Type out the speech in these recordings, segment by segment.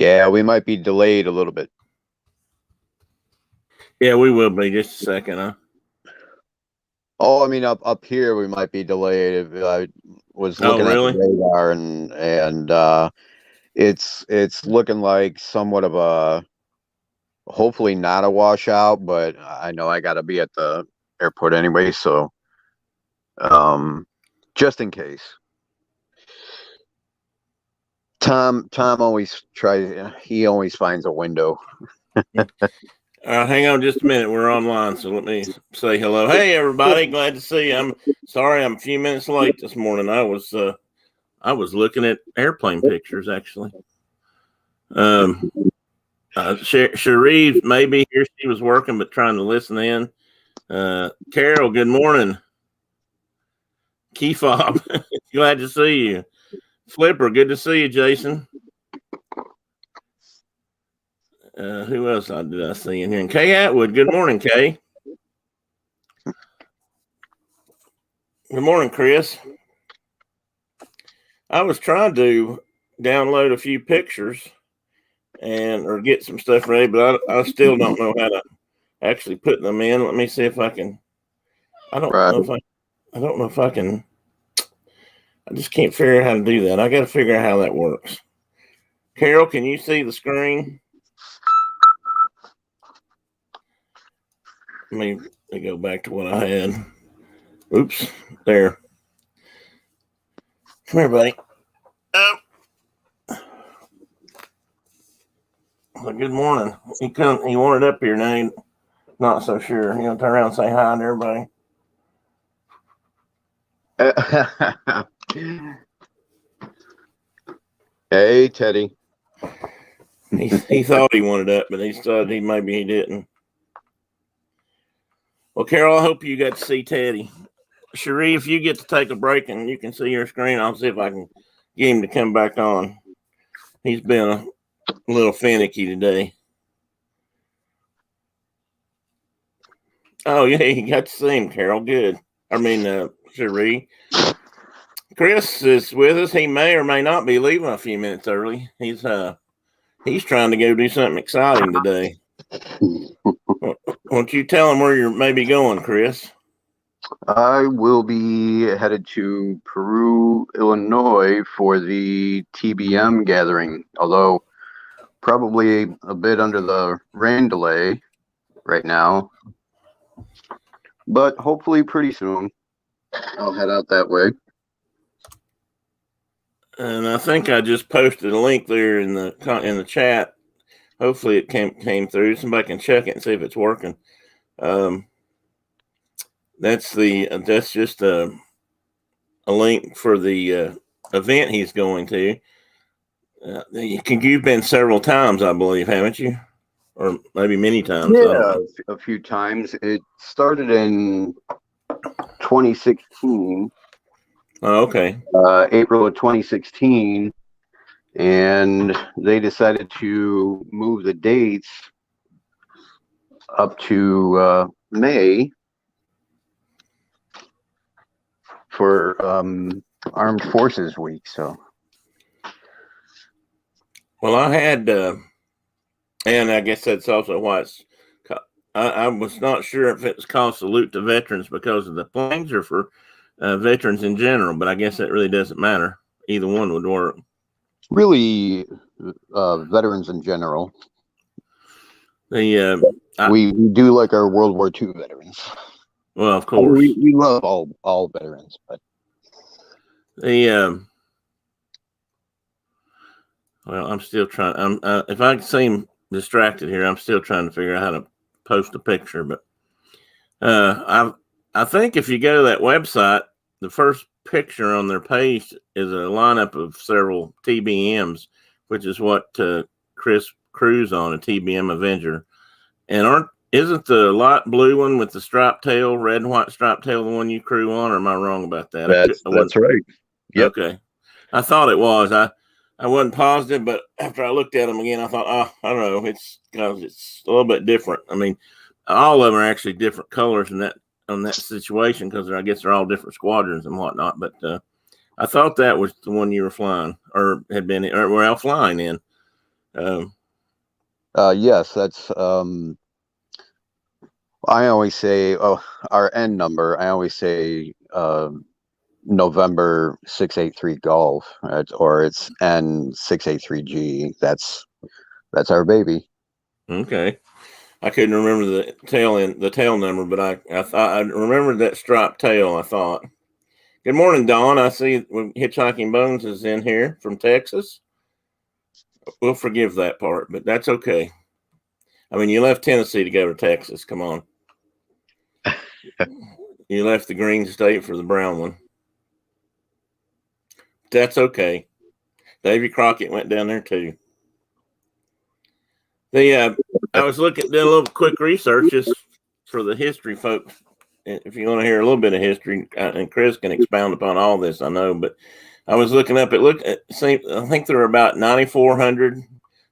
Yeah, we might be delayed a little bit. Yeah, we will be. Just a second, huh? Oh, I mean, up here we might be delayed. If I was looking at the radar, and it's looking like somewhat of a, hopefully not a washout, but I know I got to be at the airport anyway, so just in case. Tom always tries. He always finds a window. Hang on just a minute. We're online, so let me say hello. Hey, everybody! Glad to see you. I'm sorry I'm a few minutes late this morning. I was looking at airplane pictures actually. Cherie may be here. She was working, but trying to listen in. Carol, good morning. Keyfob, glad to see you. Flipper, good to see you, Jason. Who else did I see in here? And Kay Atwood, good morning, Kay. Good morning, Chris. I was trying to download a few pictures or get some stuff ready, but I still don't know how to actually put them in. Let me see if I can. I don't know if I can. I just can't figure out how to do that. I got to figure out how that works. Carol, can you see the screen? Let me go back to what I had. Oops, there. Come here, buddy. Oh. Well, good morning. He wanted up here now. Not so sure. You know, turn around and say hi to everybody. Hey, Teddy. He thought he wanted up, but he thought maybe he didn't. Well, Carol, I hope you got to see Teddy. Cherie, if you get to take a break and you can see your screen, I'll see if I can get him to come back on. He's been a little finicky today. Oh, yeah, you got to see him, Carol. Good. I mean, Cherie. Chris is with us. He may or may not be leaving a few minutes early. He's trying to go do something exciting today. Won't you tell him where you're maybe going, Chris? I will be headed to Peru, Illinois for the TBM gathering, although probably a bit under the rain delay right now. But hopefully pretty soon I'll head out that way. And I think I just posted a link there in the chat. Hopefully it came through. Somebody can check it and see if it's working. That's just a link for the event he's going to. You've been several times, I believe, haven't you? Or maybe many times. Yeah, a few times. It started in 2016. Oh, okay. April of 2016. And they decided to move the dates up to May for Armed Forces Week. So, well, I had, and I guess that's also why I was not sure if it was called Salute to Veterans because of the planes or for veterans in general, but I guess that really doesn't matter. Either one would work. Really, veterans in general. We do like our World War II veterans. Well, of course, we love all veterans, but well, I'm still trying. If I seem distracted here, I'm still trying to figure out how to post a picture. But I think if you go to that website, the first picture on their page is a lineup of several TBMs, which is what Chris crews on, a TBM Avenger. And isn't the light blue one with the striped tail, red and white striped tail, the one you crew on, or am I wrong about that? That's right. Yep. Okay. I thought it was. I wasn't positive, but after I looked at them again, I thought, I don't know. It's because it's a little bit different. I mean, all of them are actually different colors in that situation because I guess they're all different squadrons and whatnot. But I thought that was the one you were flying or had been or were out flying in. Yes, that's I always say, oh, our N number. I always say November 683 Golf, or it's N683G. That's our baby. Okay. I couldn't remember the tail number, but I thought I remembered that striped tail. I thought. Good morning, Dawn. I see Hitchhiking Bones is in here from Texas. We'll forgive that part, but that's okay. I mean, you left Tennessee to go to Texas. Come on. You left the green state for the brown one. That's okay. Davy Crockett went down there too. I was did a little quick research just for the history folks. If you want to hear a little bit of history, and Chris can expound upon all this, I know, but I was looking up. I think there were about 9,400,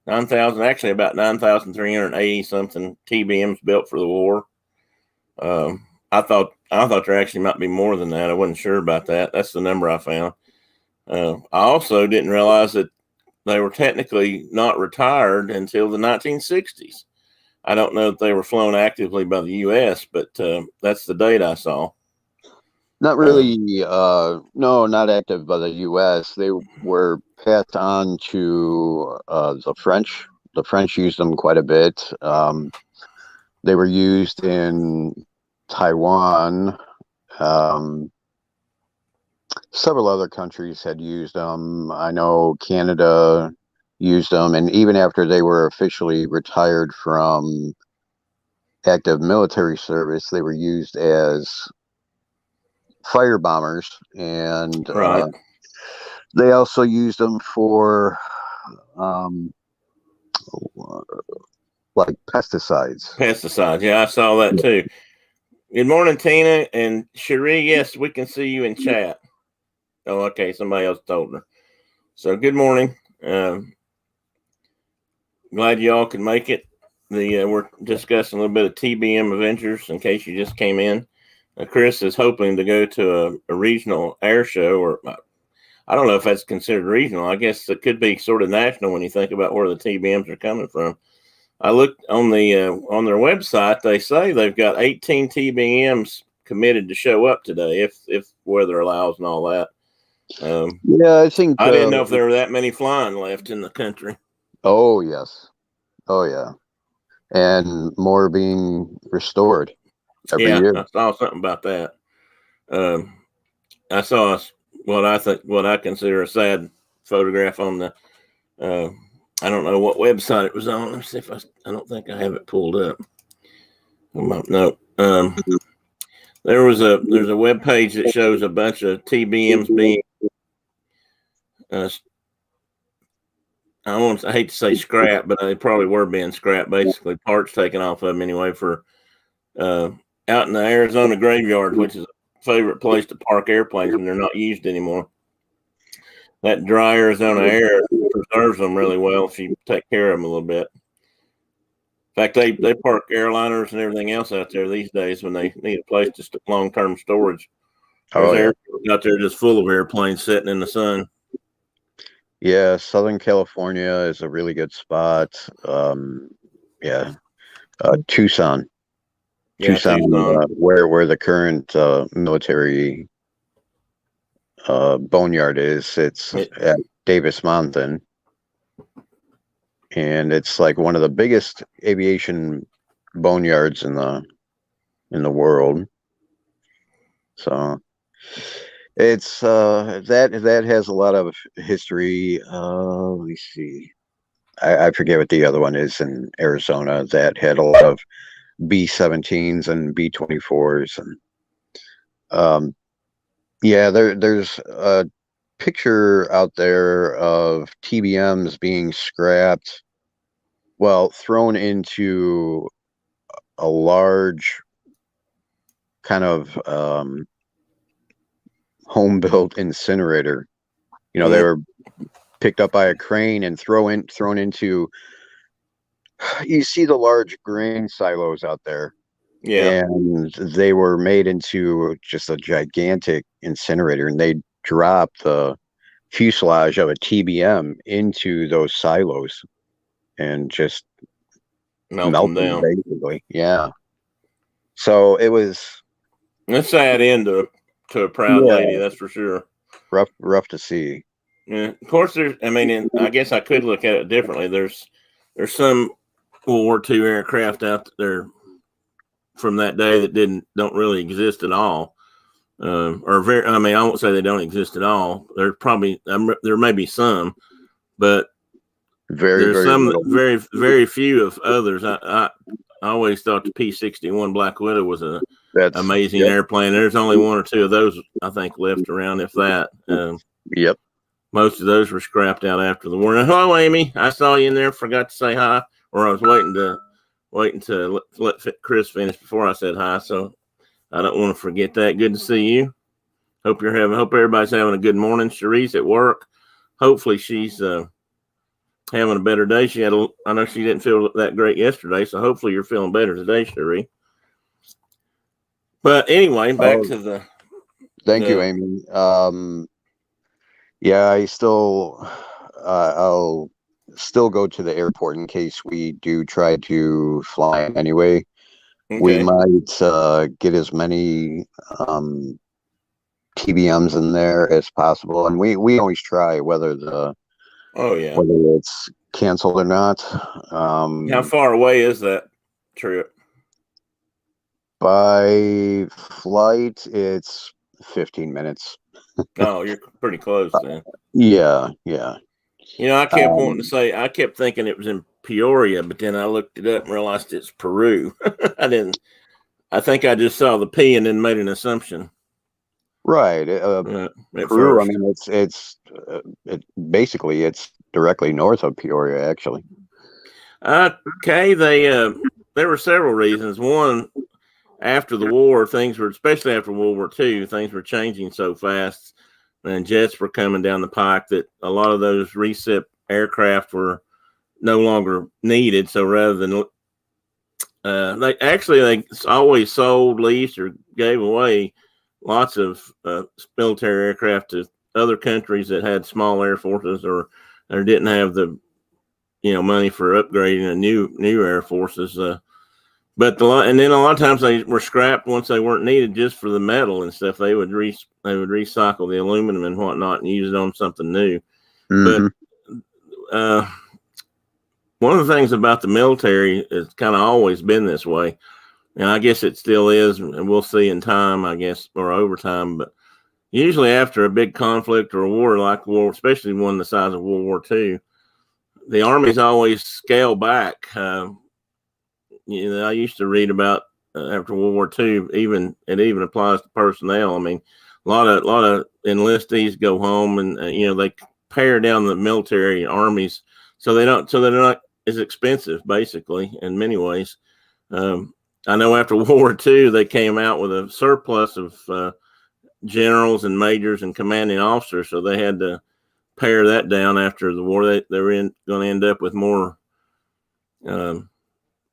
9,000, actually about 9,380 something TBMs built for the war. I thought there actually might be more than that. I wasn't sure about that. That's the number I found. I also didn't realize that they were technically not retired until the 1960s. I don't know if they were flown actively by the U.S., but that's the date I saw. Not really. No, not active by the U.S. They were passed on to the French. The French used them quite a bit. They were used in Taiwan. Several other countries had used them. I know Canada used them, and even after they were officially retired from active military service, they were used as fire bombers, and Right. they also used them for like pesticides. Pesticides. Yeah, I saw that too. Good morning, Tina and Cherie. Yes, we can see you in chat. Oh, okay. Somebody else told her. So good morning. Glad you all could make it. We're discussing a little bit of TBM Avengers in case you just came in. Chris is hoping to go to a regional air show, or I don't know if that's considered regional. I guess it could be sort of national when you think about where the TBMs are coming from. I looked on their website. They say they've got 18 TBMs committed to show up today, if weather allows and all that. Yeah, I think I didn't know if there were that many flying left in the country. Oh yes, oh yeah, and more being restored every year. I saw something about that. I saw what I consider a sad photograph on the. I don't know what website it was on. Let's see if I don't think I have it pulled up. No. There's a web page that shows a bunch of TBMs being I hate to say scrap, but they probably were being scrapped, basically parts taken off of them anyway for out in the Arizona graveyard, which is a favorite place to park airplanes when they're not used anymore. That dry Arizona air preserves them really well if you take care of them a little bit. In fact, they park airliners and everything else out there these days when they need a place to long-term storage. There's airports out there just full of airplanes sitting in the sun. Yeah, Southern California is a really good spot. Yeah, Tucson. Yeah, Tucson. Where the current military boneyard is. It's at Davis Mountain, and it's like one of the biggest aviation boneyards in the world. So it's that has a lot of history. Let me see. I forget what the other one is in Arizona that had a lot of B-17s and B-24s, and yeah, there's a picture out there of TBMs being scrapped, well, thrown into a large kind of home-built incinerator. You know, they were picked up by a crane and thrown into. You see the large grain silos out there. Yeah. And they were made into just a gigantic incinerator, and they dropped the fuselage of a TBM into those silos. and just melt them melted down. basically. Yeah. So it was a sad end to a proud lady, that's for sure. Rough to see. Yeah, of course. I guess I could look at it differently. There's some World War II aircraft out there from that day that don't really exist at all, or very. I mean, I won't say they don't exist at all. There's probably there may be some, but there's some little. very few of others. I always thought the P-61 Black Widow was That's amazing airplane. There's only one or two of those I think left around, if that. Yep. Most of those were scrapped out after the war. Now, hello, Amy. I saw you in there. Forgot to say hi, or I was waiting to let Chris finish before I said hi. So I don't want to forget that. Good to see you. Hope everybody's having a good morning. Cherie's at work. Hopefully she's having a better day. I know she didn't feel that great yesterday, so hopefully you're feeling better today, Cherie. But anyway, back to the. Thank you, Amy. Yeah, I'll still go to the airport in case we do try to fly anyway. Okay. We might get as many TBMs in there as possible, and we always try whether it's canceled or not. How far away is that trip? By flight, it's 15 minutes. Oh, you're pretty close then. Yeah. I kept thinking it was in Peoria, but then I looked it up and realized it's Peru. I think I just saw the P and then made an assumption. Right. Peru, I mean, it's basically it's directly north of Peoria, actually. Okay. There were several reasons. One, after the war, especially after World War II, things were changing so fast, and jets were coming down the pike that a lot of those recip aircraft were no longer needed. So rather than they always sold, leased, or gave away lots of military aircraft to other countries that had small air forces or didn't have the money for upgrading a new air forces. And then a lot of times they were scrapped once they weren't needed, just for the metal and stuff. They would recycle the aluminum and whatnot and use it on something new. Mm-hmm. But one of the things about the military is kind of always been this way, and I guess it still is, and we'll see in time, I guess, or over time. But usually after a big conflict or a war like war, especially one the size of World War II, the armies always scale back. I used to read about after World War II, it even applies to personnel. I mean, a lot of enlistees go home, and they pare down the military armies so they're not as expensive, basically, in many ways. I know after World War II, they came out with a surplus of generals and majors and commanding officers, so they had to pare that down after the war. They were going to end up with more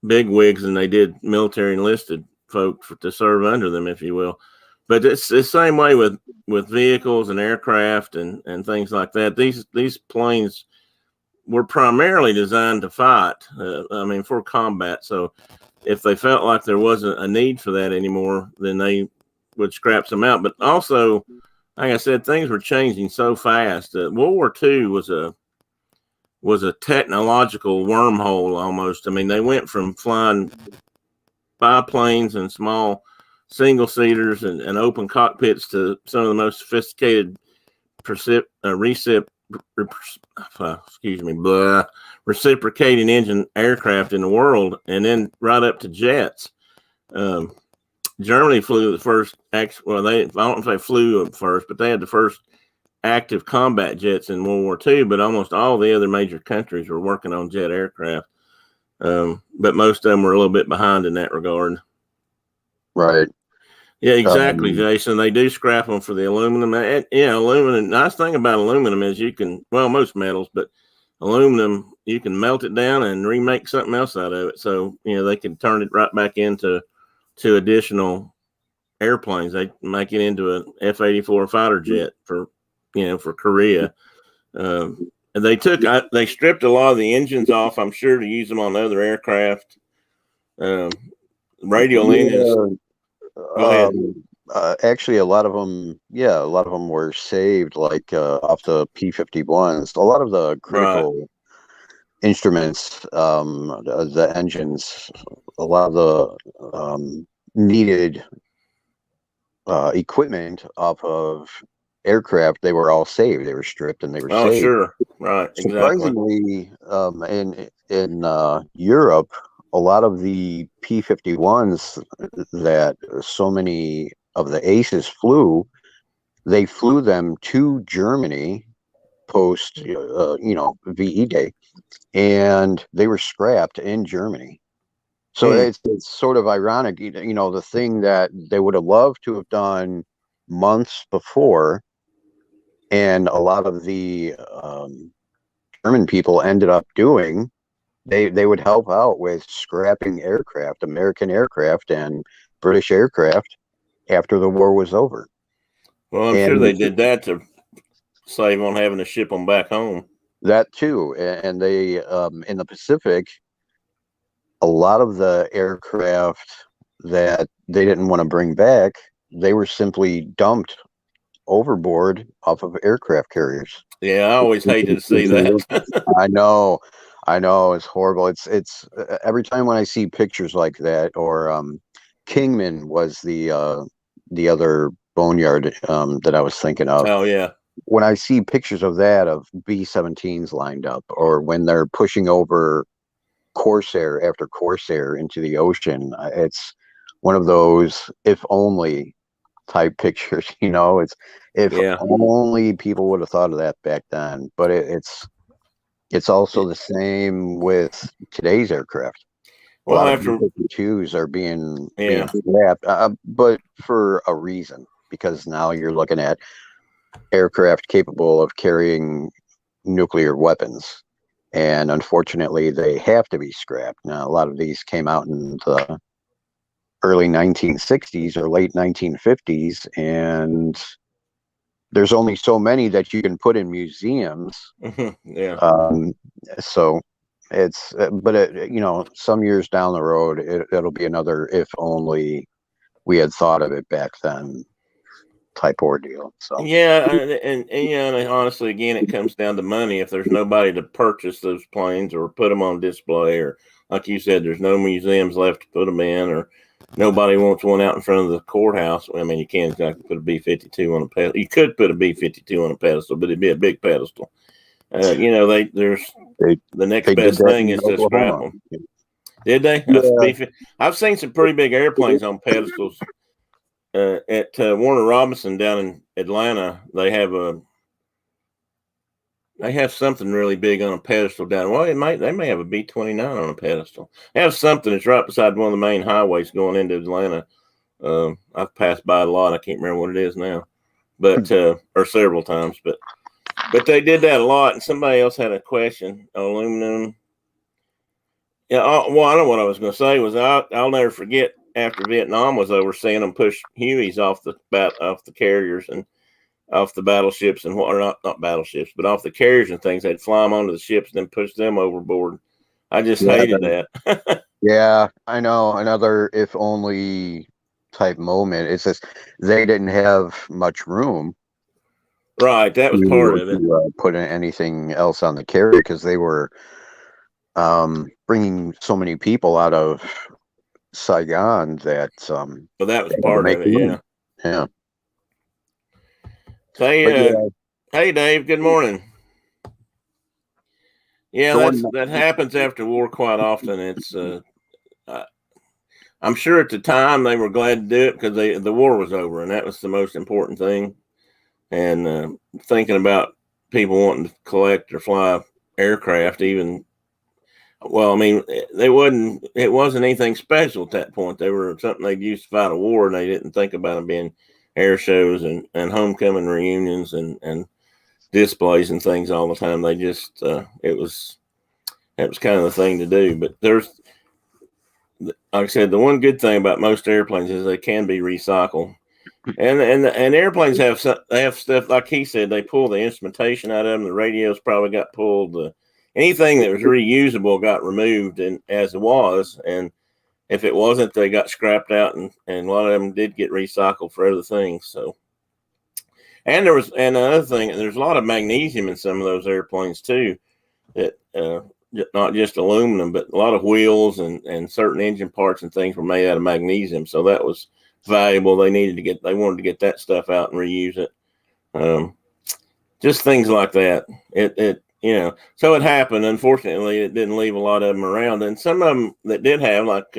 big wigs than they did military enlisted folk to serve under them, if you will. But it's the same way with vehicles and aircraft and things like that. These planes were primarily designed to fight. For combat. So if they felt like there wasn't a need for that anymore, then they would scrap some out. But also, like I said, things were changing so fast. World War II was a technological wormhole almost. I mean, they went from flying biplanes and small single-seaters and open cockpits to some of the most sophisticated reciprocating engine aircraft in the world, and then right up to jets. Germany flew the first I don't know if they flew them first, but they had the first active combat jets in World War II, but almost all the other major countries were working on jet aircraft. But most of them were a little bit behind in that regard. Right. Yeah, exactly, Jason. They do scrap them for the aluminum. Aluminum. Nice thing about aluminum is most metals, but aluminum, you can melt it down and remake something else out of it. So, they can turn it right back into additional airplanes. They make it into an F-84 fighter jet for Korea. And they stripped a lot of the engines off, I'm sure, to use them on other aircraft. Radial engines. Go ahead. Actually, a lot of them were saved, like off the P-51s. A lot of the critical instruments, the engines, a lot of the needed equipment off of aircraft, they were all saved. They were stripped and they were saved. Sure, right, Surprisingly, in Europe, a lot of the P-51s that so many of the aces flew, they flew them to Germany post, VE Day, and they were scrapped in Germany. So it's sort of ironic, the thing that they would have loved to have done months before, and a lot of the German people ended up doing. They would help out with scrapping aircraft, American aircraft and British aircraft, after the war was over. Well, I'm sure they did that to save on having to ship them back home. That too, and they in the Pacific, a lot of the aircraft that they didn't want to bring back, they were simply dumped overboard off of aircraft carriers. Yeah, I always hated to see that. I know, it's horrible. It's every time when I see pictures like that, or Kingman was the other boneyard that I was thinking of. Oh yeah. When I see pictures of that, of B-17s lined up, or when they're pushing over Corsair after Corsair into the ocean, it's one of those if only type pictures. It's if only people would have thought of that back then. But it's also the same with today's aircraft. Well, a lot of B-52s are being scrapped, but for a reason, because now you're looking at aircraft capable of carrying nuclear weapons, and unfortunately they have to be scrapped. Now, a lot of these came out in the early 1960s or late 1950s, and there's only so many that you can put in museums. So it's, but some years down the road, it'll be another if only we had thought of it back then type ordeal. So and honestly, again, it comes down to money. If there's nobody to purchase those planes or put them on display, or like you said, there's no museums left to put them in, or nobody wants one out in front of the courthouse. I mean, you can't exactly put a B-52 on a pedestal. You could put a B-52 on a pedestal, but it'd be a big pedestal. The next best thing is to scrap them. Did they? Yeah. I've seen some pretty big airplanes on pedestals. At Warner Robinson down in Atlanta, they have something really big on a pedestal down. Well, they may have a B-29 on a pedestal. They have something that's right beside one of the main highways going into Atlanta. I've passed by it a lot. I can't remember what it is now, but or several times. But they did that a lot. And somebody else had a question on aluminum. Yeah. Well, I know what I was going to say was I'll never forget after Vietnam was over, seeing them push Hueys off the carriers and off the battleships and not battleships, but off the carriers and things. They'd fly them onto the ships and then push them overboard. I just hated that. Yeah, I know. Another if only type moment. It's just they didn't have much room. Right, that was part of it. Put anything else on the carrier because they were bringing so many people out of Saigon that. Well, that was part of it. Yeah. Hey, Dave. Good morning. Yeah, that happens after war quite often. It's I'm sure at the time they were glad to do it because the war was over, and that was the most important thing. And thinking about people wanting to collect or fly aircraft, even, well, I mean, it wasn't anything special at that point. They were something they'd used to fight a war, and they didn't think about them being air shows and homecoming reunions and displays and things all the time. They just it was kind of the thing to do. But there's, like I said, the one good thing about most airplanes is they can be recycled. And airplanes have they have stuff like he said. They pull the instrumentation out of them. The radios probably got pulled. Anything that was reusable got removed, and as it was, and if it wasn't, they got scrapped out, and a lot of them did get recycled for other things. So, and another thing. There's a lot of magnesium in some of those airplanes too. That not just aluminum, but a lot of wheels and certain engine parts and things were made out of magnesium. So that was valuable. They wanted to get that stuff out and reuse it. Just things like that. So it happened. Unfortunately, it didn't leave a lot of them around, and some of them that did have, like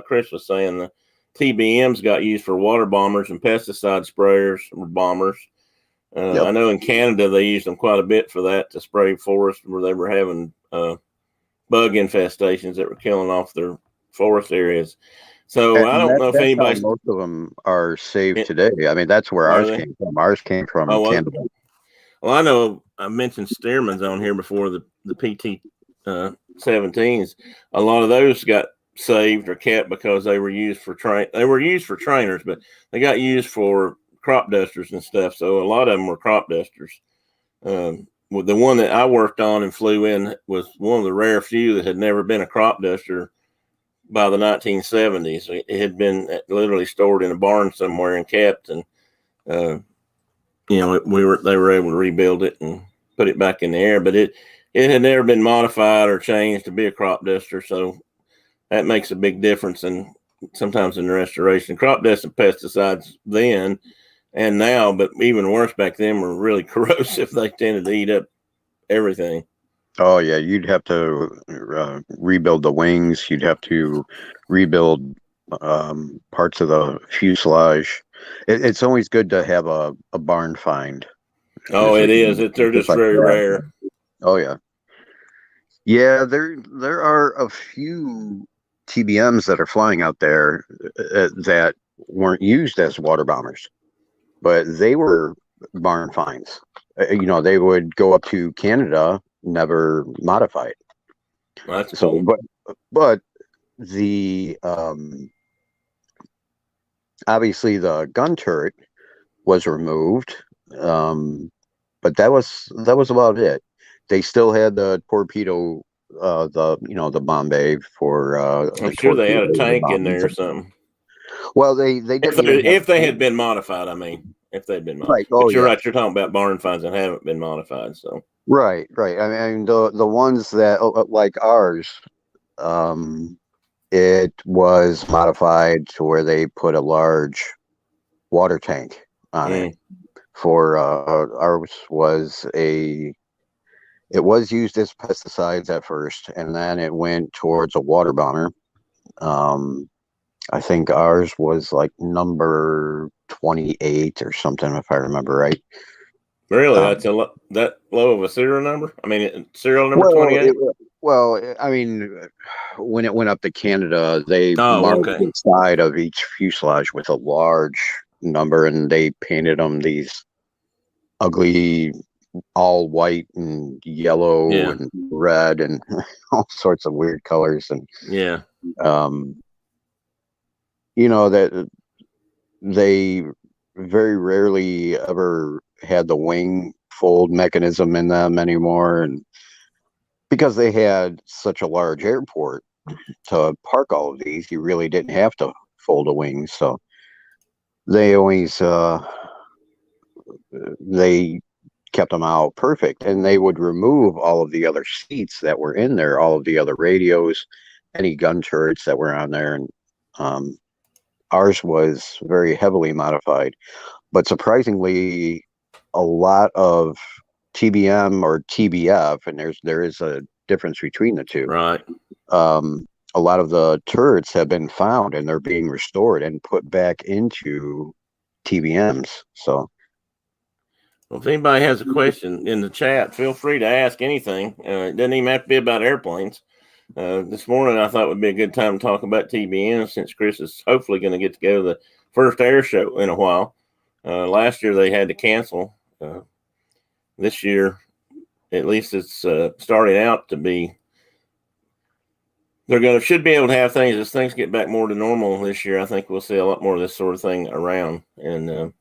Chris was saying, the TBMs got used for water bombers and pesticide sprayers or bombers. Yep. I know in Canada they used them quite a bit for that, to spray forests where they were having bug infestations that were killing off their forest areas. So I don't know if anybody. Most of them are saved today. I mean, that's where ours came from. Ours came from Canada. Well, I know I mentioned Stearman's on here before, the PT 17s. A lot of those got saved or kept because they were used for trainers, but they got used for crop dusters and stuff. So a lot of them were crop dusters. The one that I worked on and flew in was one of the rare few that had never been a crop duster by the 1970s. It had been literally stored in a barn somewhere and kept, and they were able to rebuild it and put it back in the air, but it had never been modified or changed to be a crop duster. So that makes a big difference sometimes in the restoration. Crop dusting pesticides then and now, but even worse back then, were really corrosive. They tended to eat up everything. Oh yeah, you'd have to rebuild the wings. You'd have to rebuild parts of the fuselage. It's always good to have a barn find. Oh, it is. They're just like very rare. Oh yeah, yeah. There are a few TBMs that are flying out there that weren't used as water bombers, but they were barn finds. They would go up to Canada, never modified. That's cool. But the obviously the gun turret was removed, but that was about it. They still had the torpedo, the bomb bay for. I'm sure they had a tank in there or something. Well, they didn't. If they had been modified, I mean, if they'd been modified. Right. But you're right. You're talking about barn finds that haven't been modified. So right. I mean, the ones that like ours, it was modified to where they put a large water tank on it. For ours it was used as pesticides at first, and then it went towards a water bomber. I think ours was like number 28 or something, if I remember right. Really? That's that low of a serial number? I mean, serial number 28? Well, I mean, when it went up to Canada, they marked the side of each fuselage with a large number, and they painted them these ugly, all white and yellow and red and all sorts of weird colors. And that they very rarely ever had the wing fold mechanism in them anymore, and because they had such a large airport to park all of these, you really didn't have to fold a wing. So they always they kept them out perfect, and they would remove all of the other seats that were in there, all of the other radios, any gun turrets that were on there. And ours was very heavily modified, but surprisingly a lot of TBM or TBF, and there is a difference between the two, right? A lot of the turrets have been found, and they're being restored and put back into TBMs. So well, if anybody has a question in the chat, feel free to ask anything. It doesn't even have to be about airplanes. This morning, I thought it would be a good time to talk about TBM, since Chris is hopefully going to get to go to the first air show in a while. Last year, they had to cancel. This year, at least it's starting out to be should be able to have things as things get back more to normal this year. I think we'll see a lot more of this sort of thing around, and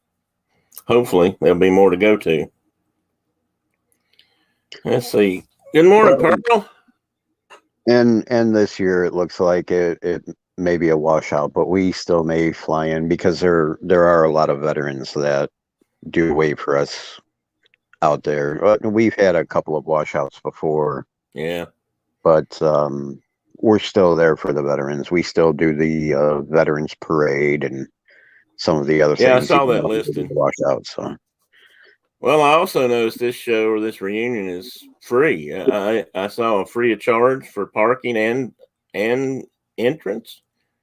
hopefully there'll be more to go to. Let's see. Good morning, Pearl. And this year it looks like it may be a washout, but we still may fly in because there are a lot of veterans that do wait for us out there. We've had a couple of washouts before. Yeah. But we're still there for the veterans. We still do the veterans parade and some of the other things. Yeah, I saw that listed. Washouts. So. Well, I also noticed this show or this reunion is free. I saw a free of charge for parking and entry.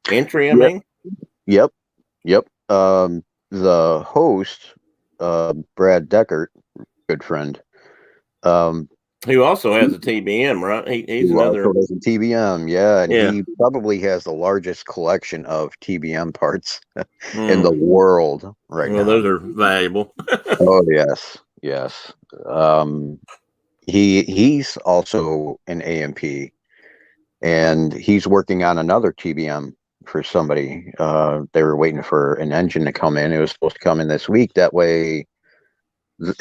I mean. Yep. The host, Brad Deckert, good friend. Who also has a TBM, right? He's another. Also has a TBM, yeah, and he probably has the largest collection of TBM parts in the world right now. Those are valuable. Oh yes. He's also an AMP, and he's working on another TBM for somebody. They were waiting for an engine to come in. It was supposed to come in this week. That way,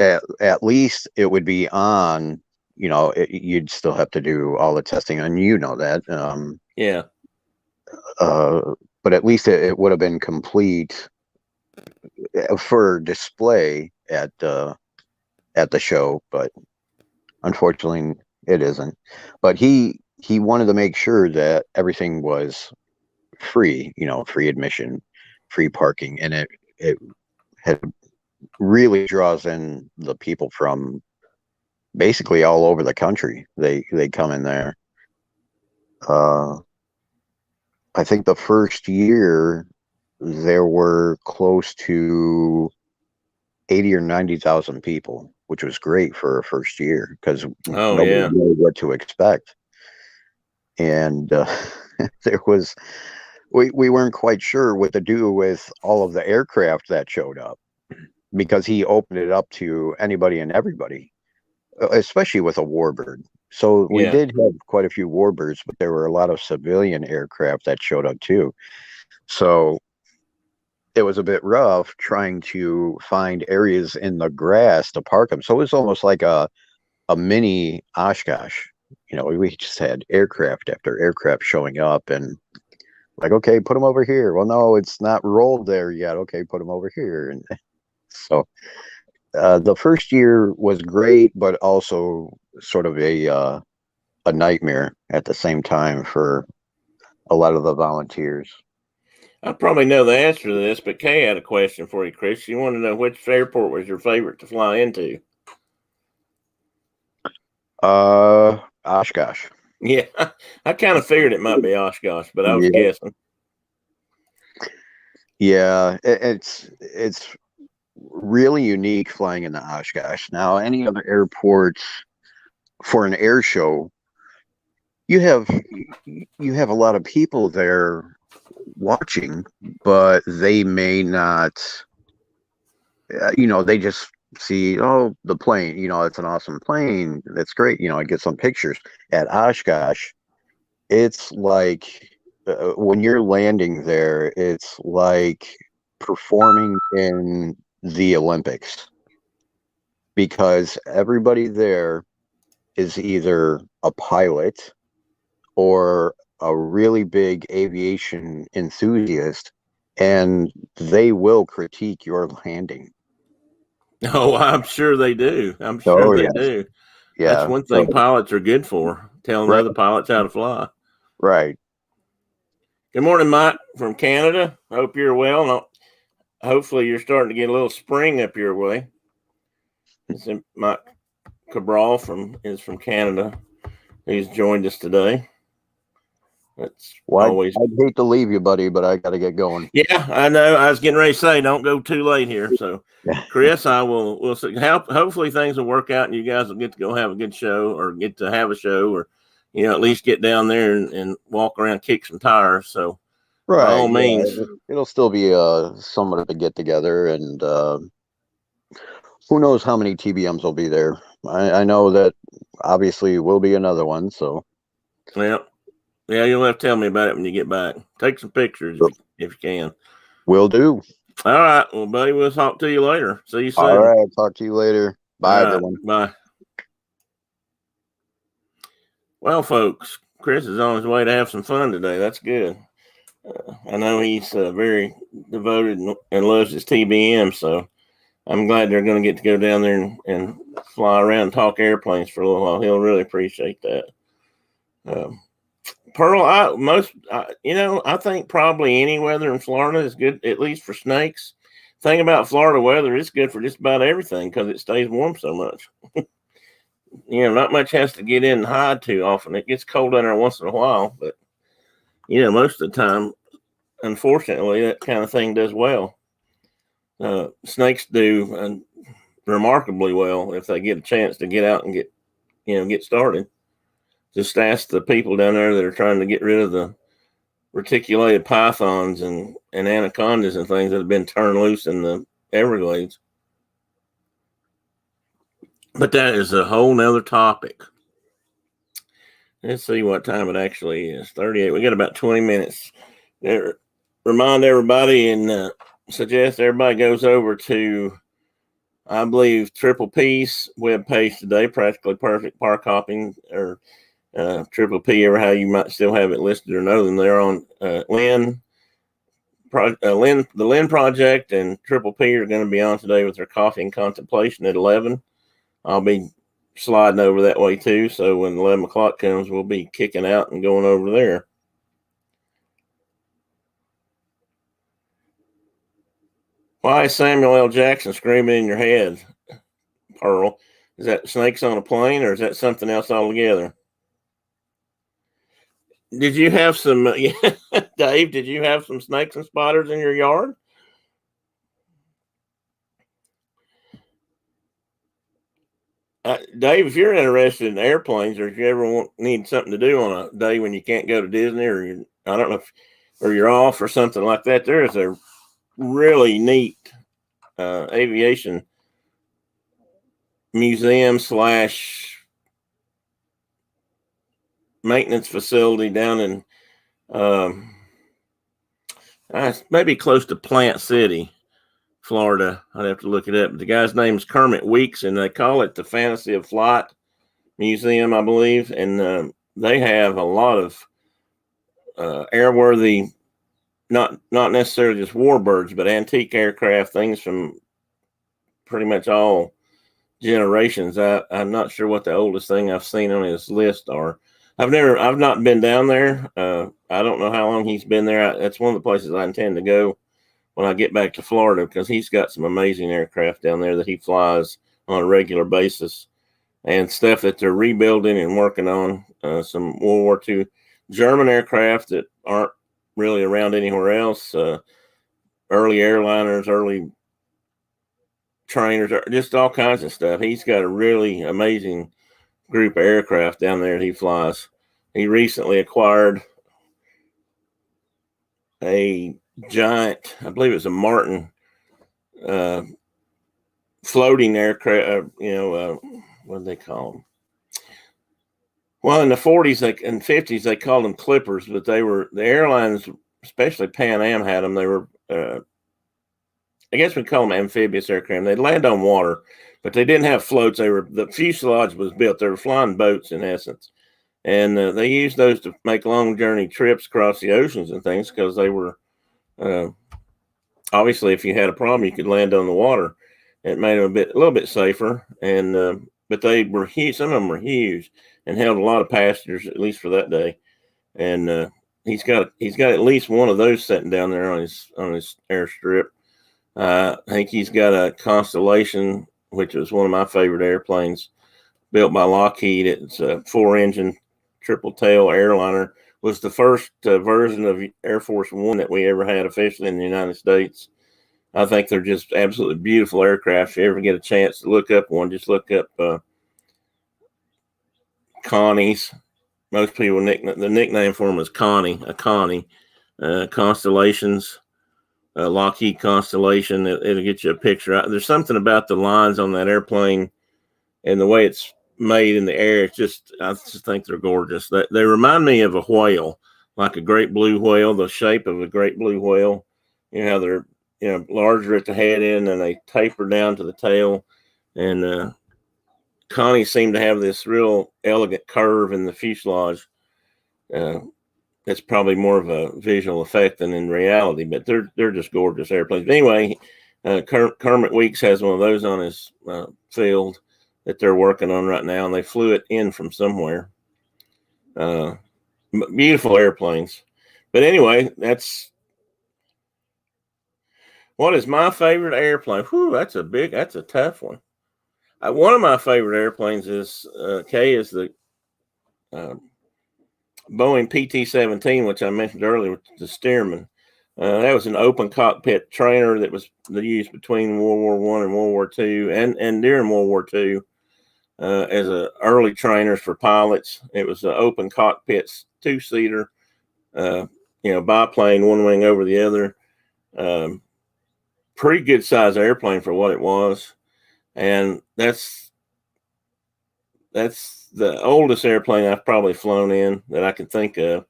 at least it would be on. You know, you'd still have to do all the testing, and you know that. Yeah. But at least it would have been complete for display at the show. But unfortunately, it isn't. But he wanted to make sure that everything was free. You know, free admission, free parking, and it had really draws in the people from basically all over the country. They come in there. I think the first year there were close to 80 or 90,000 people, which was great for a first year because nobody knew what to expect. And there was we weren't quite sure what to do with all of the aircraft that showed up because he opened it up to anybody and everybody, especially with a warbird. So we did have quite a few warbirds, but there were a lot of civilian aircraft that showed up too. So it was a bit rough trying to find areas in the grass to park them. So it was almost like a mini Oshkosh. You know, we just had aircraft after aircraft showing up and like, okay, put them over here. Well, no, it's not rolled there yet. Okay, put them over here. And so the first year was great, but also sort of a nightmare at the same time for a lot of the volunteers. I probably know the answer to this, but Kay had a question for you, Chris. You want to know which airport was your favorite to fly into? Oshkosh. Yeah, I kind of figured it might be Oshkosh, but I was guessing. Yeah, it's really unique flying in the Oshkosh. Now, any other airports for an air show, you have a lot of people there watching, but they may not. You know, they just see, oh, the plane. You know, it's an awesome plane. That's great. You know, I get some pictures. At Oshkosh, it's like when you're landing there, it's like performing in the Olympics because everybody there is either a pilot or a really big aviation enthusiast, and they will critique your landing. Oh, I'm sure they do. I'm sure they do. Yeah. That's one thing pilots are good for, telling other pilots how to fly. Right. Good morning, Mike from Canada. Hope you're well. Hopefully you're starting to get a little spring up your way. It's Mike Cabral is from Canada. He's joined us today. That's always. I'd hate to leave you, buddy, but I got to get going. Yeah, I know. I was getting ready to say, don't go too late here. So, Chris, we'll see. Hopefully things will work out and you guys will get to go have a good show or get to have a show or, you know, at least get down there and walk around, kick some tires. So, by all means. It'll still be somewhat of a get together, and who knows how many TBMs will be there. I know that obviously will be another one. So, yeah. Yeah, you'll have to tell me about it when you get back. Take some pictures if you can. Will do. All right. Well, buddy, we'll talk to you later. See you soon. All right. Talk to you later. Bye, everyone. Bye. Well, folks, Chris is on his way to have some fun today. That's good. I know he's very devoted and loves his TBM, so I'm glad they're going to get to go down there and fly around and talk airplanes for a little while. He'll really appreciate that. Pearl, I think probably any weather in Florida is good, at least for snakes. Thing about Florida weather, it's good for just about everything because it stays warm so much. Not much has to get in and hide too often. It gets cold in there once in a while, but most of the time, unfortunately, that kind of thing does well. Snakes do remarkably well if they get a chance to get out and get started. Just ask the people down there that are trying to get rid of the reticulated pythons and anacondas and things that have been turned loose in the Everglades. But that is a whole nother topic. Let's see what time it actually is. 38. We got about 20 minutes. Remind everybody and suggest everybody goes over to, I believe, Triple P's webpage today, Practically Perfect Park Hopping, or Triple P, or how you might still have it listed or know them. They're on the Lynn Project and Triple P are going to be on today with their coffee and contemplation at 11. I'll be sliding over that way too. So when 11 o'clock comes, we'll be kicking out and going over there. Why is Samuel L. Jackson screaming in your head, Pearl? Is that snakes on a plane or is that something else altogether? Did you have some, Dave, did you have some snakes and spiders in your yard? Dave, if you're interested in airplanes or if you ever need something to do on a day when you can't go to Disney or you're off or something like that, there is a really neat aviation museum / maintenance facility down in maybe close to Plant City, Florida. I'd have to look it up. But the guy's name is Kermit Weeks, and they call it the Fantasy of Flight Museum, I believe. And they have a lot of airworthy, not necessarily just warbirds, but antique aircraft, things from pretty much all generations. I'm not sure what the oldest thing I've seen on his list are. I've not been down there. I don't know how long he's been there. That's one of the places I intend to go when I get back to Florida, because he's got some amazing aircraft down there that he flies on a regular basis and stuff that they're rebuilding and working on. Some World War II German aircraft that aren't really around anywhere else. Early airliners, early trainers, just all kinds of stuff. He's got a really amazing group of aircraft down there that he flies. He recently acquired a giant, I believe it's a Martin floating aircraft, what do they call them? Well, in the 40s and 50s, they called them clippers, but the airlines, especially Pan Am, had them. They were, I guess we'd call them amphibious aircraft. They'd land on water, but they didn't have floats. The fuselage was built. They were flying boats in essence. And they used those to make long journey trips across the oceans and things, because they were, obviously, if you had a problem, you could land on the water. It made them a little bit safer. And, but they were huge. Some of them were huge and held a lot of passengers, at least for that day. And he's got at least one of those sitting down there on his airstrip. I think he's got a Constellation, which was one of my favorite airplanes, built by Lockheed. It's a 4-engine triple tail airliner. Was the first version of Air Force One that we ever had officially in the United States. I think they're just absolutely beautiful aircraft. If you ever get a chance to look up one, just look up Connie's. Most people the nickname for them is Connie, a Connie. Constellations, Lockheed Constellation. It'll get you a picture. There's something about the lines on that airplane and the way it's made in the air. It's just, I just think they're gorgeous. They remind me of a whale, like a great blue whale, the shape of a great blue whale. You know how they're, larger at the head end and they taper down to the tail. And Connie seemed to have this real elegant curve in the fuselage. It's probably more of a visual effect than in reality, but they're just gorgeous airplanes. But anyway, Kermit Weeks has one of those on his field that they're working on right now, and they flew it in from somewhere. Beautiful airplanes. But anyway, what is my favorite airplane? Whew, that's a tough one. One of my favorite airplanes is the Boeing PT-17, which I mentioned earlier, the Stearman. That was an open cockpit trainer that was used between World War I and World War II, and during World War II as early trainers for pilots. It was an open cockpit, two-seater, biplane, one wing over the other. Pretty good size airplane for what it was, and that's the oldest airplane I've probably flown in that I can think of.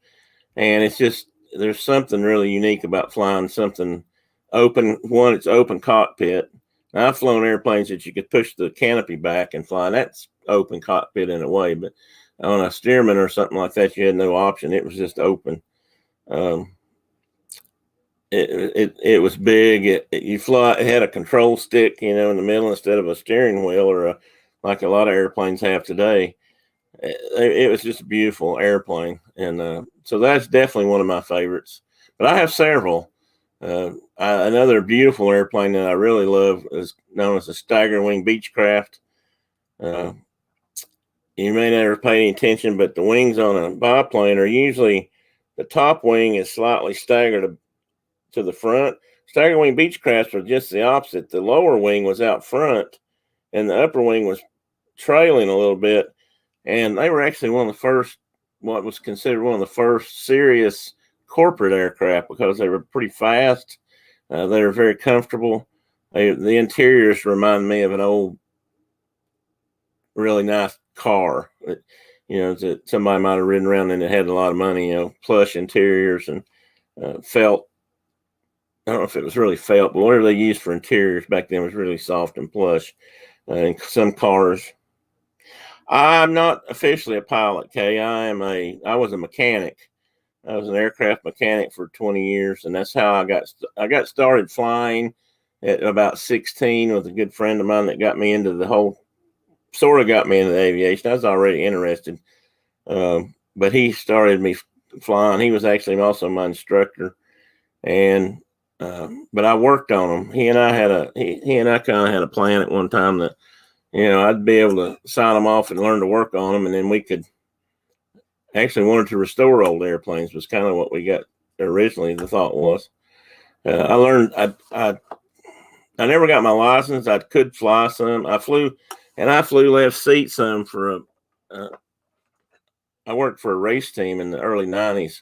And it's just, there's something really unique about flying something open. One, it's open cockpit. Now, I've flown airplanes that you could push the canopy back and fly. That's open cockpit in a way, but on a Stearman or something like that, you had no option. It was just open. It was big. It had a control stick, in the middle instead of a steering wheel or like a lot of airplanes have today. It was just a beautiful airplane, and so that's definitely one of my favorites. But I have several. Another beautiful airplane that I really love is known as a stagger wing Beechcraft. You may never pay any attention, but the wings on a biplane are usually, the top wing is slightly staggered to the front. Stagger wing Beechcrafts are just the opposite. The lower wing was out front, and the upper wing was trailing a little bit. And they were actually one of the first, what was considered one of the first serious corporate aircraft, because they were pretty fast. They were very comfortable. The interiors remind me of an old, really nice car that somebody might have ridden around and it had a lot of money, plush interiors and felt. I don't know if it was really felt, but whatever they used for interiors back then was really soft and plush. And some cars. I'm not officially a pilot, Kay. I was a mechanic. I was an aircraft mechanic for 20 years, and that's how I got started flying at about 16 with a good friend of mine that got me into aviation. I was already interested, but he started me flying. He was actually also my instructor, and but I worked on him. He and I kind of had a plan at one time that, I'd be able to sign them off and learn to work on them, and then we could actually wanted to restore old airplanes was kind of what we got originally. The thought was, I learned, I never got my license. I could fly some. I flew left seat some I worked for a race team in the early 90s,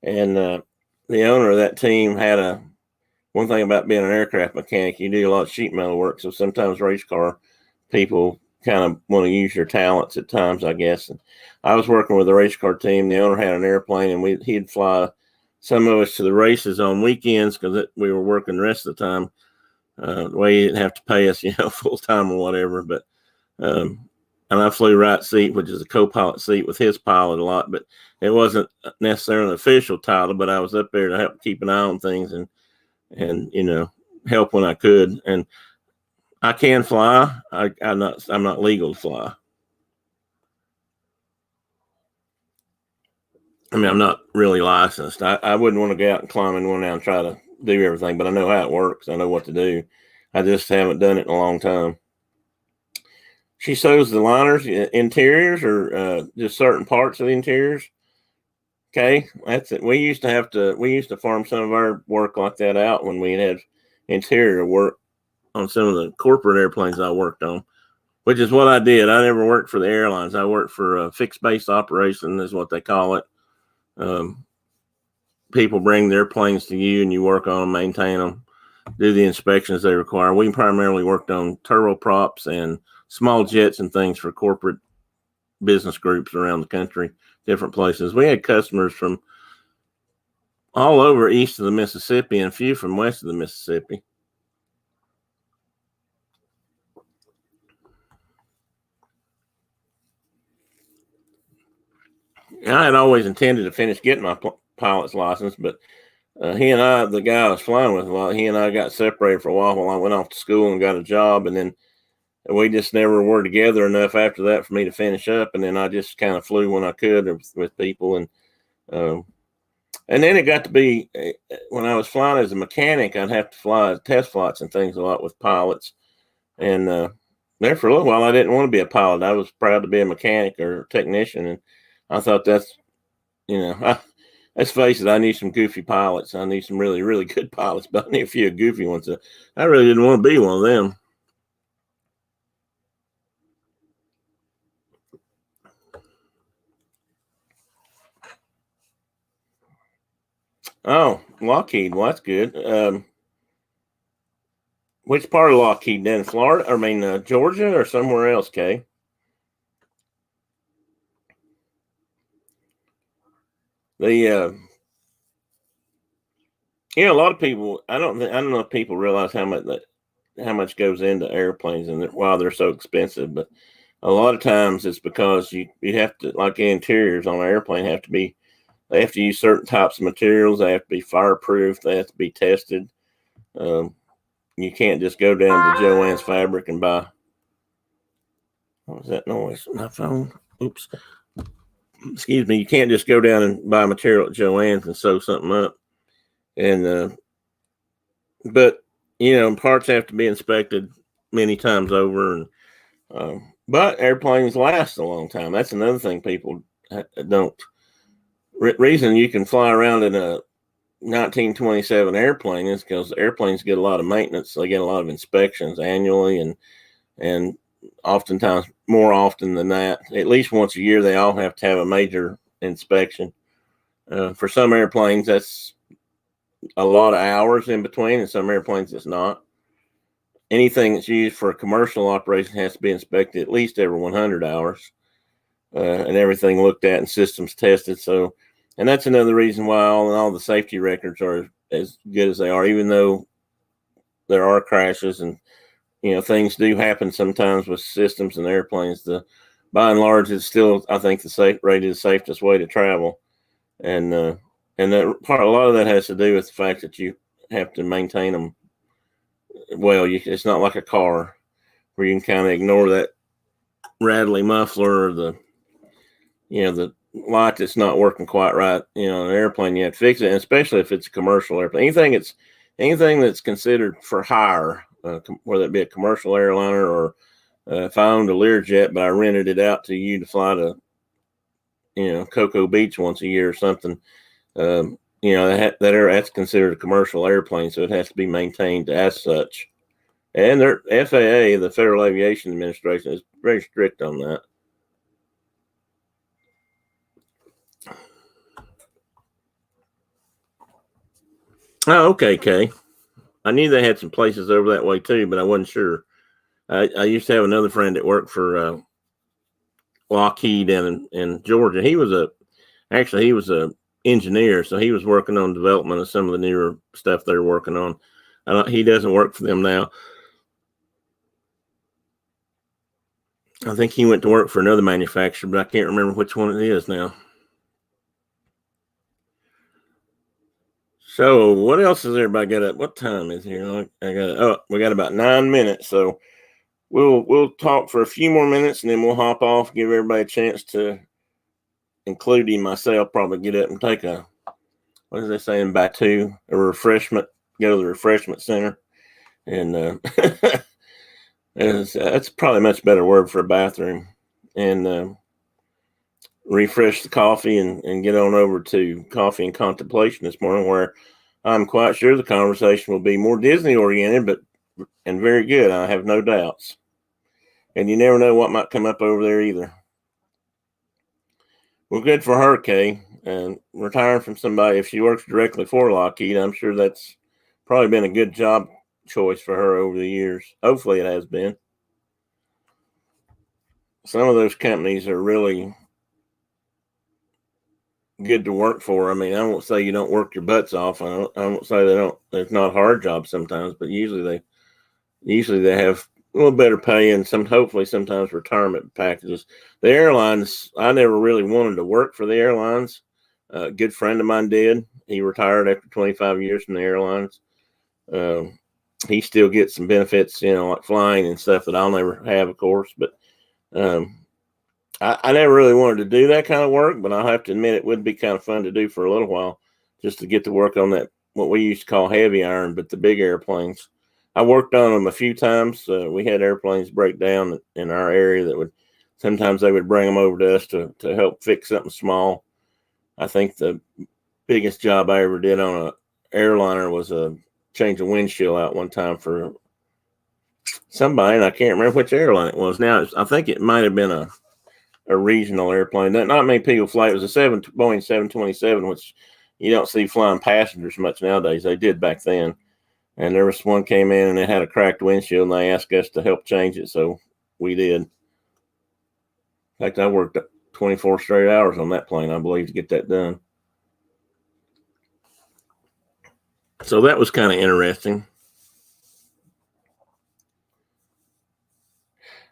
and the owner of that team had one thing about being an aircraft mechanic, you do a lot of sheet metal work. So sometimes race car people kind of want to use your talents at times, I guess. And I was working with a race car team. The owner had an airplane, and he'd fly some of us to the races on weekends because we were working the rest of the time. The way he didn't have to pay us, full time or whatever. But and I flew right seat, which is a co-pilot seat with his pilot a lot. But it wasn't necessarily an official title, but I was up there to help keep an eye on things and help when I could. And I can fly. I'm not legal to fly. I mean, I'm not really licensed. I wouldn't want to go out and climb in one now and try to do everything, but I know how it works. I know what to do. I just haven't done it in a long time. She sews the liners, interiors, or just certain parts of the interiors. Okay, that's it. We used to farm some of our work like that out when we had interior work on some of the corporate airplanes I worked on, which is what I did. I never worked for the airlines. I worked for a fixed base operation, is what they call it. People bring their planes to you, and you work on them, maintain them, do the inspections they require. We primarily worked on turboprops and small jets and things for corporate business groups around the country, different places. We had customers from all over east of the Mississippi and a few from west of the Mississippi. I had always intended to finish getting my pilot's license, but he and I, the guy I was flying with a lot, he and I got separated for a while I went off to school and got a job, and then we just never were together enough after that for me to finish up. And then I just kind of flew when I could with people. And then it got to be when I was flying as a mechanic, I'd have to fly test flights and things a lot with pilots. And there for a little while, I didn't want to be a pilot. I was proud to be a mechanic or a technician. And I thought that's, let's face it, I need some goofy pilots. I need some really, really good pilots, but I need a few goofy ones. I really didn't want to be one of them. Oh, Lockheed. Well, that's good. Which part of Lockheed then? Florida? I mean, Georgia or somewhere else, Kay? A lot of people. I don't know if people realize how much goes into airplanes and why they're so expensive. But a lot of times it's because you have to, like the interiors on an airplane they have to use certain types of materials. They have to be fireproof. They have to be tested. You can't just go down to Joann's Fabric and buy. What was that noise? My phone. Oops. Excuse me. You can't just go down and buy material at Joann's and sew something up. And but parts have to be inspected many times over. And but airplanes last a long time. That's another thing people don't. Reason you can fly around in a 1927 airplane is because airplanes get a lot of maintenance. They get a lot of inspections annually, and oftentimes, more often than that, at least once a year, they all have to have a major inspection. For some airplanes, that's a lot of hours in between, and some airplanes it's not. Anything that's used for a commercial operation has to be inspected at least every 100 hours, and everything looked at and systems tested. So. And that's another reason why all the safety records are as good as they are, even though there are crashes and, things do happen sometimes with systems and airplanes. By and large, it's still, I think, rated the safest way to travel. And a lot of that has to do with the fact that you have to maintain them well. It's not like a car where you can kind of ignore that rattly muffler or the light that's not working quite right. An airplane, you have to fix it, and especially if it's a commercial airplane. Anything that's considered for hire, whether it be a commercial airliner or if I owned a Learjet, but I rented it out to you to fly to, Cocoa Beach once a year or something. That's considered a commercial airplane, so it has to be maintained as such. And their FAA, the Federal Aviation Administration, is very strict on that. Oh, okay, Kay. I knew they had some places over that way too, but I wasn't sure. I used to have another friend that worked for Lockheed in Georgia. He was a engineer, so he was working on development of some of the newer stuff they're working on. He doesn't work for them now. I think he went to work for another manufacturer, but I can't remember which one it is now. So what else has everybody got up? What time is here? We got about 9 minutes. So we'll talk for a few more minutes and then we'll hop off, give everybody a chance to, including myself, probably get up and take what is they saying, Batu, a refreshment, go to the refreshment center. And that's probably a much better word for a bathroom. And refresh the coffee and get on over to Coffee and Contemplation this morning, where I'm quite sure the conversation will be more Disney oriented, and very good. I have no doubts. And you never know what might come up over there either. Well, good for her, Kay. And retiring from somebody, if she works directly for Lockheed, I'm sure that's probably been a good job choice for her over the years. Hopefully it has been. some of those companies are really good to work for. I mean, I won't say you don't work your butts off. I won't say they don't. It's not hard jobs sometimes, but usually they have a little better pay and hopefully sometimes retirement packages. The airlines, I never really wanted to work for the airlines. A good friend of mine did. He retired after 25 years from the airlines. He still gets some benefits, like flying and stuff that I'll never have, of course. But I never really wanted to do that kind of work, but I'll have to admit it would be kind of fun to do for a little while, just to get to work on that, what we used to call heavy iron, but the big airplanes. I worked on them a few times. We had airplanes break down in our area sometimes they would bring them over to us to help fix something small. I think the biggest job I ever did on an airliner was change a windshield out one time for somebody, and I can't remember which airline it was. Now, I think it might have been a regional airplane. Not many people fly. It was a Boeing 727, which you don't see flying passengers much nowadays. They did back then. And there was one came in and it had a cracked windshield, and they asked us to help change it, so we did. In fact, I worked 24 straight hours on that plane, I believe, to get that done. So that was kind of interesting.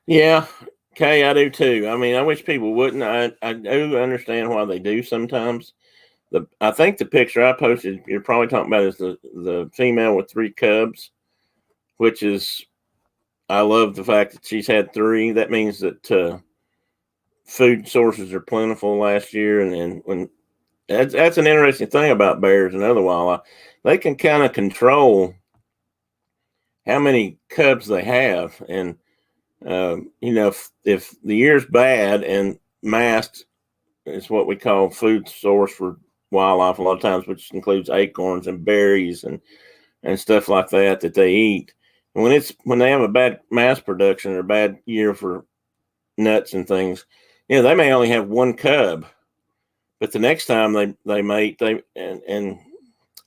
Yeah, Kay, I do too. I mean, I wish people wouldn't. I do understand why they do sometimes. I think the picture I posted, you're probably talking about, is the female with 3 cubs, which is, I love the fact that she's had 3. That means that food sources are plentiful last year, and when that's an interesting thing about bears and other wildlife. They can kind of control how many cubs they have, and if the year's bad and mast is what we call food source for wildlife a lot of times, which includes acorns and berries and stuff like that they eat. And when they have a bad mass production or a bad year for nuts and things, they may only have 1 cub, but the next time they mate, and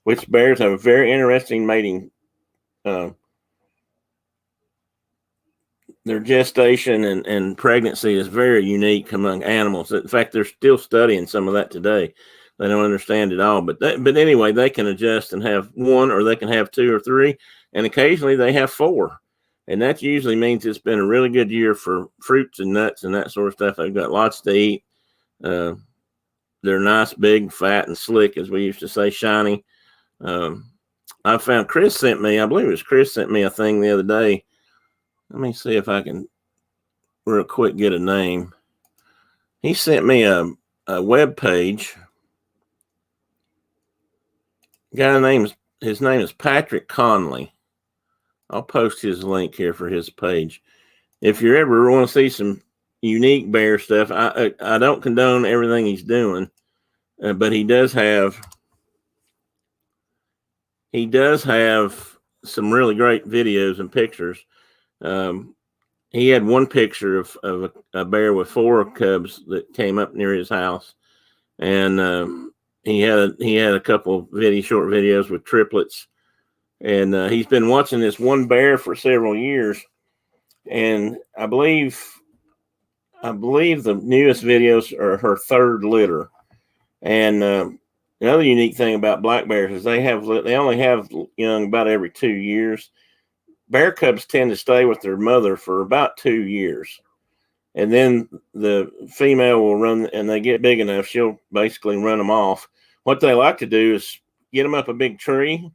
which bears have a very interesting mating. Their gestation and pregnancy is very unique among animals. In fact, they're still studying some of that today. They don't understand it all, but anyway, they can adjust and have 1, or they can have 2 or 3, and occasionally they have 4. And that usually means it's been a really good year for fruits and nuts and that sort of stuff. They've got lots to eat. They're nice, big, fat, and slick, as we used to say, shiny. I found I believe it was Chris sent me a thing the other day. Let me see if I can real quick get a name. He sent me a web page. His name is Patrick Conley. I'll post his link here for his page. If you ever want to see some unique bear stuff, I don't condone everything he's doing, but he does have some really great videos and pictures. He had one picture of a bear with 4 cubs that came up near his house, and he had a couple of short videos with triplets, and he's been watching this one bear for several years, and I believe the newest videos are her 3rd litter. And another unique thing about black bears is they only have young about every 2 years. Bear cubs tend to stay with their mother for about 2 years. And then the female will run, and they get big enough, she'll basically run them off. What they like to do is get them up a big tree,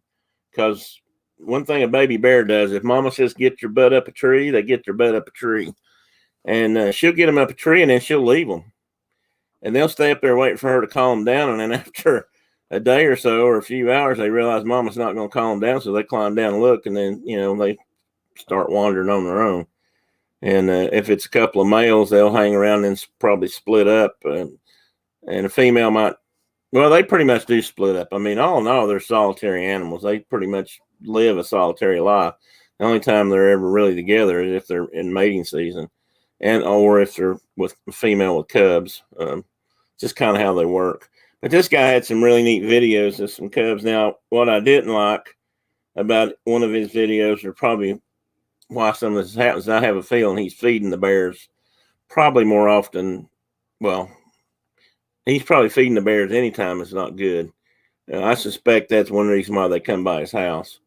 because one thing a baby bear does, if mama says, get your butt up a tree, they get their butt up a tree. And she'll get them up a tree, and then she'll leave them. And they'll stay up there waiting for her to calm them down. And then after a day or so, or a few hours, they realize mama's not going to calm them down. So they climb down and look, and then, they start wandering on their own. And if it's a couple of males, they'll hang around and probably split up. And a female they pretty much do split up. I mean, all in all, they're solitary animals. They pretty much live a solitary life. The only time they're ever really together is if they're in mating season, or if they're with a female with cubs. Just kind of how they work. But this guy had some really neat videos of some cubs. Now, what I didn't like about one of his videos, or probably why some of this happens, I have a feeling he's feeding the bears probably more often, well, he's probably feeding the bears anytime it's not good. I suspect that's one reason why they come by his house.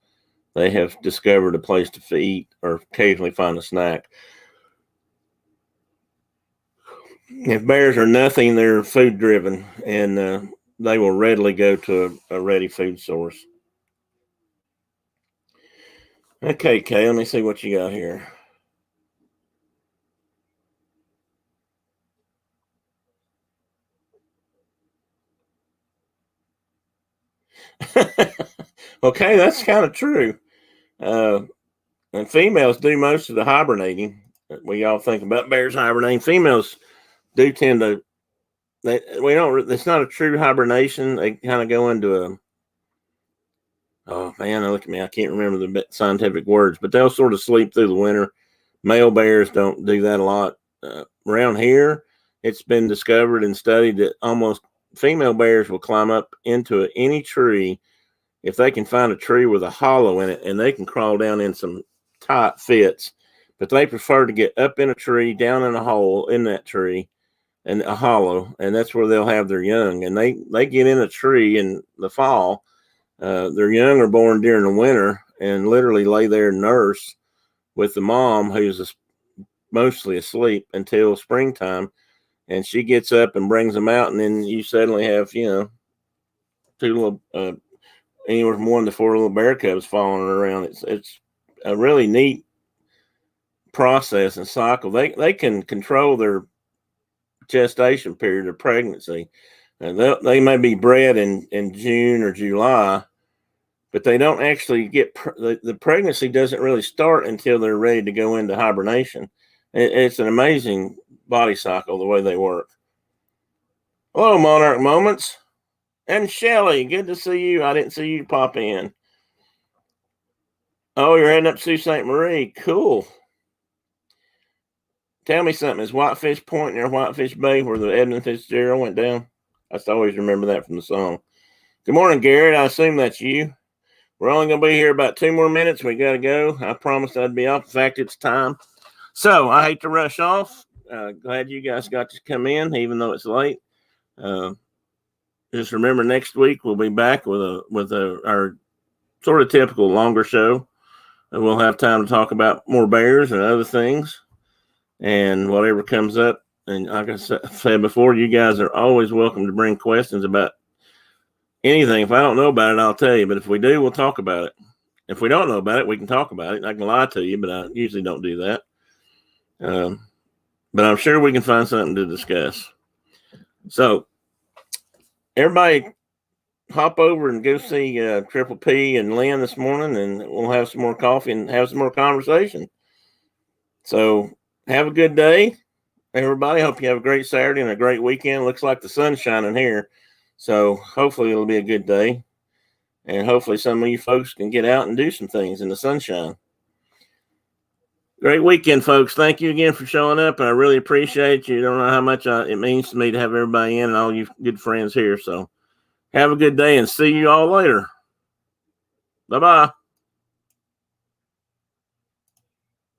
They have discovered a place to feed or occasionally find a snack. If bears are nothing, they're food driven, and they will readily go to a ready food source. Okay, Kay, let me see what you got here. Okay, that's kind of true. And females do most of the hibernating. We all think about bears hibernating. Females do tend to. It's not a true hibernation. They kind of go into a. Oh man, look at me. I can't remember the scientific words, but they'll sort of sleep through the winter. Male bears don't do that a lot. Around here, it's been discovered and studied that almost female bears will climb up into any tree if they can find a tree with a hollow in it, and they can crawl down in some tight fits. But they prefer to get up in a tree, down in a hole in that tree, and a hollow, and that's where they'll have their young. And they get in a tree in the fall. Their young are born during the winter and literally lay there and nurse with the mom, who's mostly asleep, until springtime. And she gets up and brings them out, and then you suddenly have, two little, anywhere from 1 to 4 little bear cubs following around. It's a really neat process and cycle. They can control their gestation period of pregnancy. And they may be bred in June or July, but they don't actually get the pregnancy doesn't really start until they're ready to go into hibernation. It's an amazing body cycle the way they work. Hello, Monarch Moments. And Shelly, good to see you. I didn't see you pop in. Oh, you're heading up to St. Marie. Cool. Tell me something. Is Whitefish Point near Whitefish Bay where the Edmund Fitzgerald went down? I just always remember that from the song. Good morning, Garrett. I assume that's you. We're only going to be here about 2 more minutes. We got to go. I promised I'd be off. In fact, it's time. So I hate to rush off. Glad you guys got to come in, even though it's late. Just remember, next week we'll be back with our sort of typical longer show. And we'll have time to talk about more bears and other things and whatever comes up. And like I said before, you guys are always welcome to bring questions about anything. If I don't know about it, I'll tell you. But if we do, we'll talk about it. If we don't know about it, we can talk about it. I can lie to you, but I usually don't do that. But I'm sure we can find something to discuss. So everybody hop over and go see Triple P and Lynn this morning, and we'll have some more coffee and have some more conversation. So have a good day, everybody. Hope you have a great Saturday and a great weekend. Looks like the sun's shining here, so hopefully it'll be a good day, and hopefully some of you folks can get out and do some things in the sunshine. Great weekend, folks. Thank you again for showing up, and I really appreciate you. You don't know how much it means to me to have everybody in and all you good friends here. So have a good day and see you all later. Bye-bye.